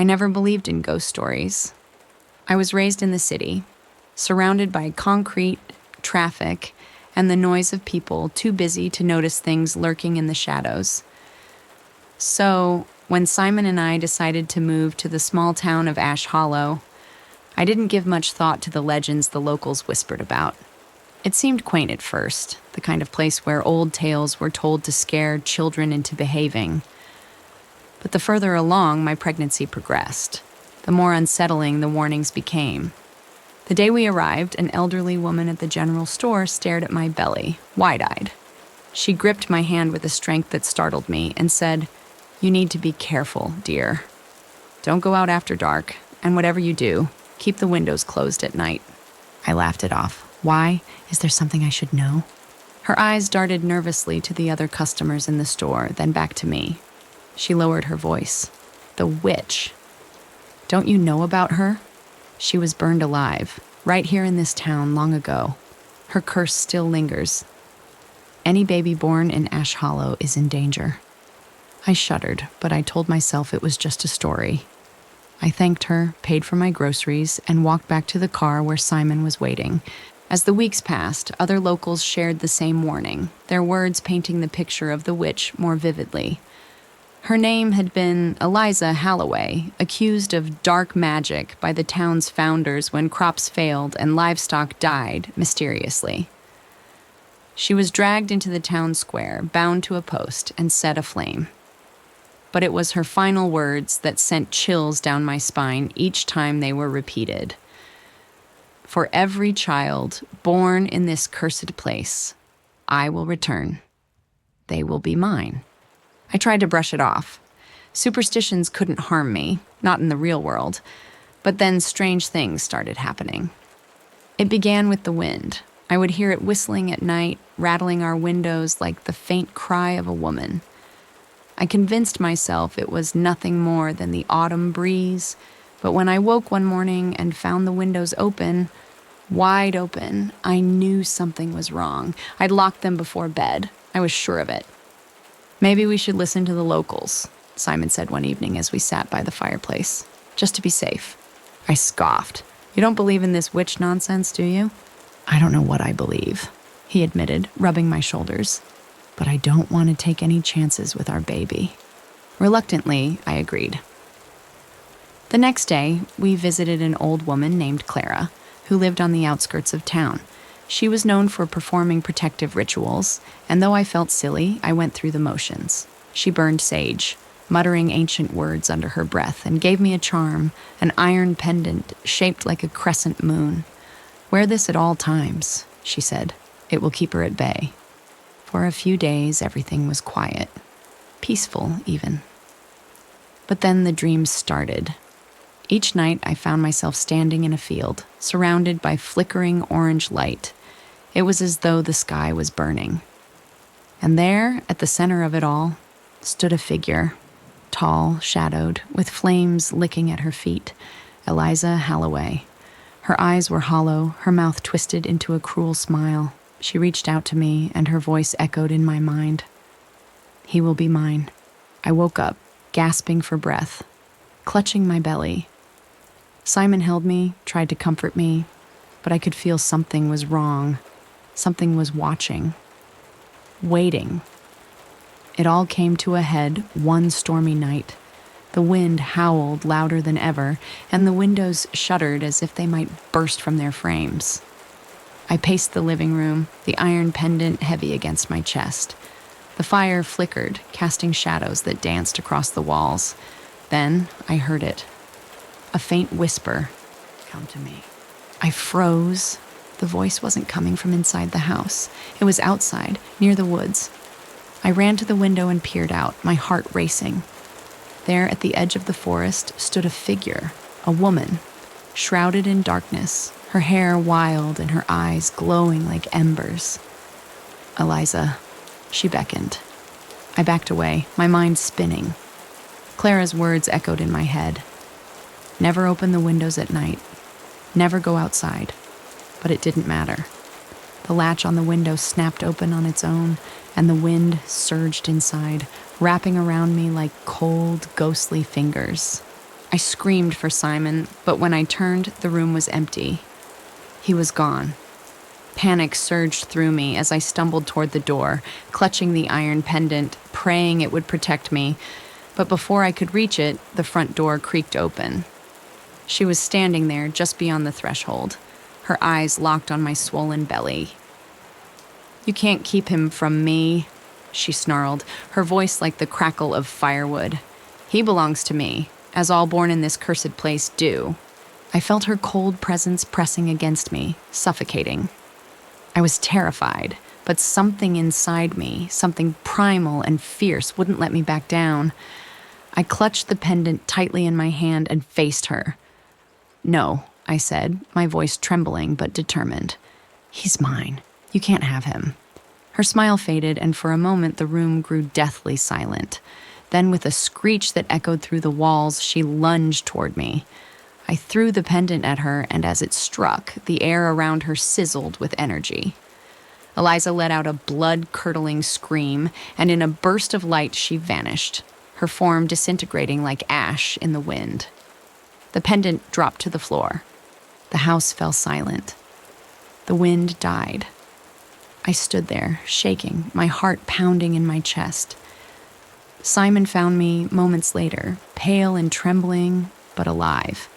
I never believed in ghost stories. I was raised in the city, surrounded by concrete, traffic, and the noise of people too busy to notice things lurking in the shadows. So, when Simon and I decided to move to the small town of Ash Hollow, I didn't give much thought to the legends the locals whispered about. It seemed quaint at first, the kind of place where old tales were told to scare children into behaving. But the further along my pregnancy progressed, the more unsettling the warnings became. The day we arrived, an elderly woman at the general store stared at my belly, wide-eyed. She gripped my hand with a strength that startled me and said, "You need to be careful, dear. Don't go out after dark, and whatever you do, keep the windows closed at night." I laughed it off. Why? Is there something I should know? Her eyes darted nervously to the other customers in the store, then back to me. She lowered her voice. "The witch. Don't you know about her? She was burned alive, right here in this town long ago. Her curse still lingers. Any baby born in Ash Hollow is in danger." I shuddered, but I told myself it was just a story. I thanked her, paid for my groceries, and walked back to the car where Simon was waiting. As the weeks passed, other locals shared the same warning, their words painting the picture of the witch more vividly. Her name had been Eliza Halloway, accused of dark magic by the town's founders when crops failed and livestock died mysteriously. She was dragged into the town square, bound to a post, and set aflame. But it was her final words that sent chills down my spine each time they were repeated. "For every child born in this cursed place, I will return. They will be mine." I tried to brush it off. Superstitions couldn't harm me, not in the real world. But then strange things started happening. It began with the wind. I would hear it whistling at night, rattling our windows like the faint cry of a woman. I convinced myself it was nothing more than the autumn breeze, but when I woke one morning and found the windows open, wide open, I knew something was wrong. I'd locked them before bed. I was sure of it. "Maybe we should listen to the locals," Simon said one evening as we sat by the fireplace, "just to be safe." I scoffed. "You don't believe in this witch nonsense, do you?" "I don't know what I believe," he admitted, rubbing my shoulders. "But I don't want to take any chances with our baby." Reluctantly, I agreed. The next day, we visited an old woman named Clara, who lived on the outskirts of town. She was known for performing protective rituals, and though I felt silly, I went through the motions. She burned sage, muttering ancient words under her breath, and gave me a charm, an iron pendant shaped like a crescent moon. "Wear this at all times," she said. "It will keep her at bay." For a few days, everything was quiet, peaceful even. But then the dreams started. Each night, I found myself standing in a field, surrounded by flickering orange light. It was as though the sky was burning. And there, at the center of it all, stood a figure, tall, shadowed, with flames licking at her feet, Eliza Halloway. Her eyes were hollow, her mouth twisted into a cruel smile. She reached out to me, and her voice echoed in my mind. "He will be mine." I woke up, gasping for breath, clutching my belly. Simon held me, tried to comfort me, but I could feel something was wrong. Something was watching, waiting. It all came to a head one stormy night. The wind howled louder than ever, and the windows shuddered as if they might burst from their frames. I paced the living room, the iron pendant heavy against my chest. The fire flickered, casting shadows that danced across the walls. Then I heard it. A faint whisper. "Come to me." I froze. The voice wasn't coming from inside the house. It was outside, near the woods. I ran to the window and peered out, my heart racing. There at the edge of the forest stood a figure, a woman, shrouded in darkness, her hair wild and her eyes glowing like embers. "Eliza," she beckoned. I backed away, my mind spinning. Clara's words echoed in my head. Never open the windows at night. Never go outside. But it didn't matter. The latch on the window snapped open on its own, and the wind surged inside, wrapping around me like cold, ghostly fingers. I screamed for Simon, but when I turned, the room was empty. He was gone. Panic surged through me as I stumbled toward the door, clutching the iron pendant, praying it would protect me. But before I could reach it, the front door creaked open. She was standing there just beyond the threshold, her eyes locked on my swollen belly. "You can't keep him from me," she snarled, her voice like the crackle of firewood. "He belongs to me, as all born in this cursed place do." I felt her cold presence pressing against me, suffocating. I was terrified, but something inside me, something primal and fierce, wouldn't let me back down. I clutched the pendant tightly in my hand and faced her. "No," I said, my voice trembling but determined. "He's mine. You can't have him." Her smile faded, and for a moment the room grew deathly silent. Then, with a screech that echoed through the walls, she lunged toward me. I threw the pendant at her, and as it struck, the air around her sizzled with energy. Eliza let out a blood-curdling scream, and in a burst of light she vanished, her form disintegrating like ash in the wind. The pendant dropped to the floor. The house fell silent. The wind died. I stood there, shaking, my heart pounding in my chest. Simon found me moments later, pale and trembling, but alive.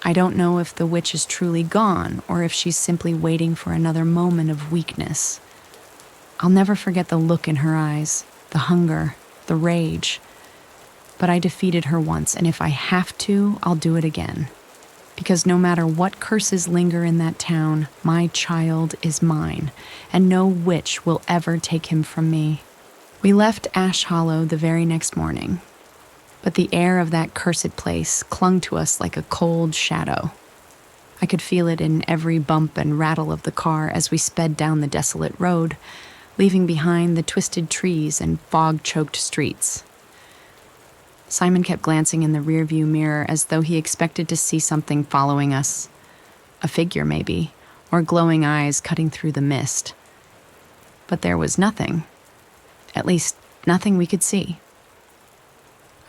I don't know if the witch is truly gone or if she's simply waiting for another moment of weakness. I'll never forget the look in her eyes, the hunger, the rage. But I defeated her once, and if I have to, I'll do it again. Because no matter what curses linger in that town, my child is mine, and no witch will ever take him from me. We left Ash Hollow the very next morning, but the air of that cursed place clung to us like a cold shadow. I could feel it in every bump and rattle of the car as we sped down the desolate road, leaving behind the twisted trees and fog-choked streets. Simon kept glancing in the rearview mirror as though he expected to see something following us. A figure, maybe, or glowing eyes cutting through the mist. But there was nothing. At least, nothing we could see.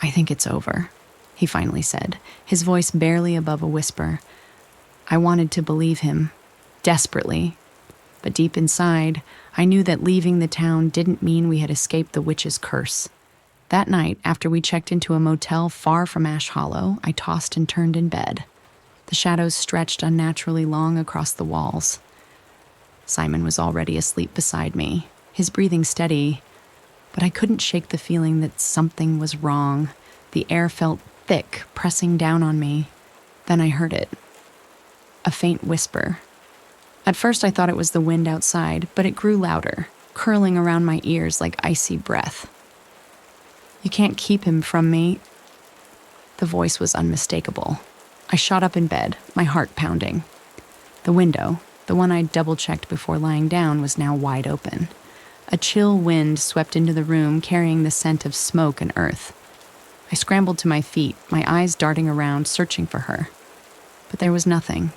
"I think it's over," he finally said, his voice barely above a whisper. I wanted to believe him, desperately. But deep inside, I knew that leaving the town didn't mean we had escaped the witch's curse. That night, after we checked into a motel far from Ash Hollow, I tossed and turned in bed. The shadows stretched unnaturally long across the walls. Simon was already asleep beside me, his breathing steady, but I couldn't shake the feeling that something was wrong. The air felt thick, pressing down on me. Then I heard it. A faint whisper. At first I thought it was the wind outside, but it grew louder, curling around my ears like icy breath. "You can't keep him from me." The voice was unmistakable. I shot up in bed, my heart pounding. The window, the one I'd double-checked before lying down, was now wide open. A chill wind swept into the room, carrying the scent of smoke and earth. I scrambled to my feet, my eyes darting around, searching for her. But there was nothing,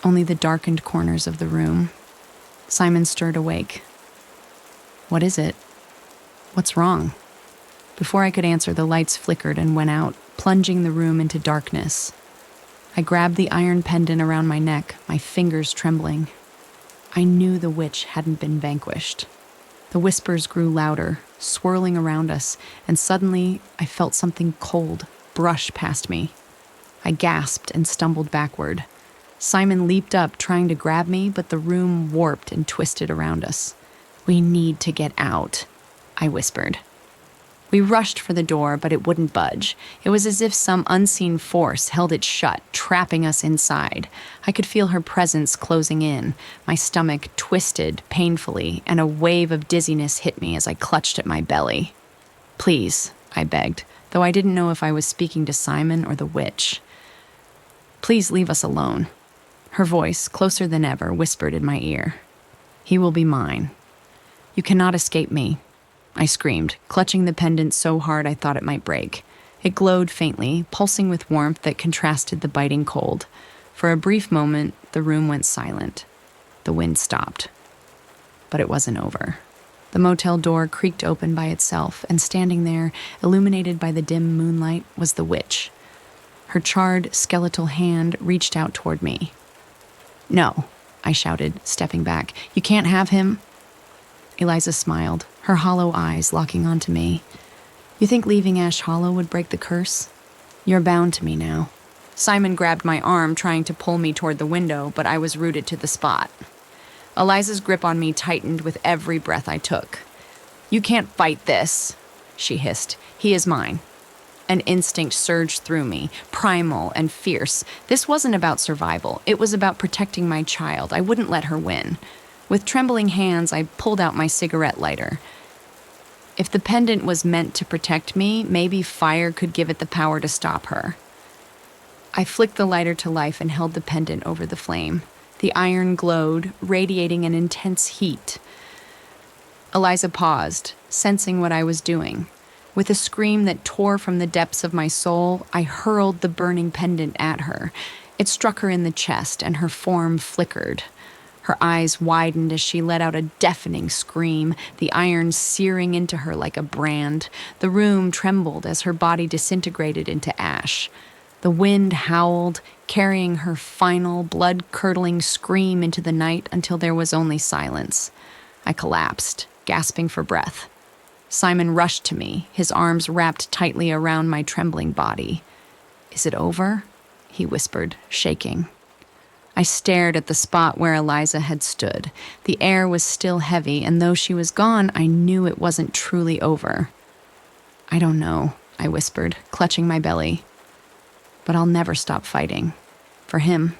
only the darkened corners of the room. Simon stirred awake. "What is it? What's wrong?" Before I could answer, the lights flickered and went out, plunging the room into darkness. I grabbed the iron pendant around my neck, my fingers trembling. I knew the witch hadn't been vanquished. The whispers grew louder, swirling around us, and suddenly I felt something cold brush past me. I gasped and stumbled backward. Simon leaped up, trying to grab me, but the room warped and twisted around us. "We need to get out," I whispered. We rushed for the door, but it wouldn't budge. It was as if some unseen force held it shut, trapping us inside. I could feel her presence closing in. My stomach twisted painfully, and a wave of dizziness hit me as I clutched at my belly. "Please," I begged, though I didn't know if I was speaking to Simon or the witch. "Please leave us alone." Her voice, closer than ever, whispered in my ear. "He will be mine. You cannot escape me," I screamed, clutching the pendant so hard I thought it might break. It glowed faintly, pulsing with warmth that contrasted the biting cold. For a brief moment, the room went silent. The wind stopped. But it wasn't over. The motel door creaked open by itself, and standing there, illuminated by the dim moonlight, was the witch. Her charred, skeletal hand reached out toward me. "No," I shouted, stepping back. "You can't have him." Eliza smiled, her hollow eyes locking onto me. "You think leaving Ash Hollow would break the curse? You're bound to me now." Simon grabbed my arm, trying to pull me toward the window, but I was rooted to the spot. Eliza's grip on me tightened with every breath I took. "You can't fight this," she hissed. "He is mine." An instinct surged through me, primal and fierce. This wasn't about survival. It was about protecting my child. I wouldn't let her win. With trembling hands, I pulled out my cigarette lighter. If the pendant was meant to protect me, maybe fire could give it the power to stop her. I flicked the lighter to life and held the pendant over the flame. The iron glowed, radiating an intense heat. Eliza paused, sensing what I was doing. With a scream that tore from the depths of my soul, I hurled the burning pendant at her. It struck her in the chest, and her form flickered. Her eyes widened as she let out a deafening scream, the iron searing into her like a brand. The room trembled as her body disintegrated into ash. The wind howled, carrying her final, blood-curdling scream into the night until there was only silence. I collapsed, gasping for breath. Simon rushed to me, his arms wrapped tightly around my trembling body. "Is it over?" he whispered, shaking. I stared at the spot where Eliza had stood. The air was still heavy, and though she was gone, I knew it wasn't truly over. "I don't know," I whispered, clutching my belly. "But I'll never stop fighting. For him."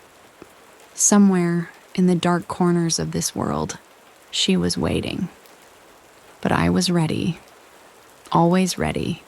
Somewhere in the dark corners of this world, she was waiting. But I was ready, always ready.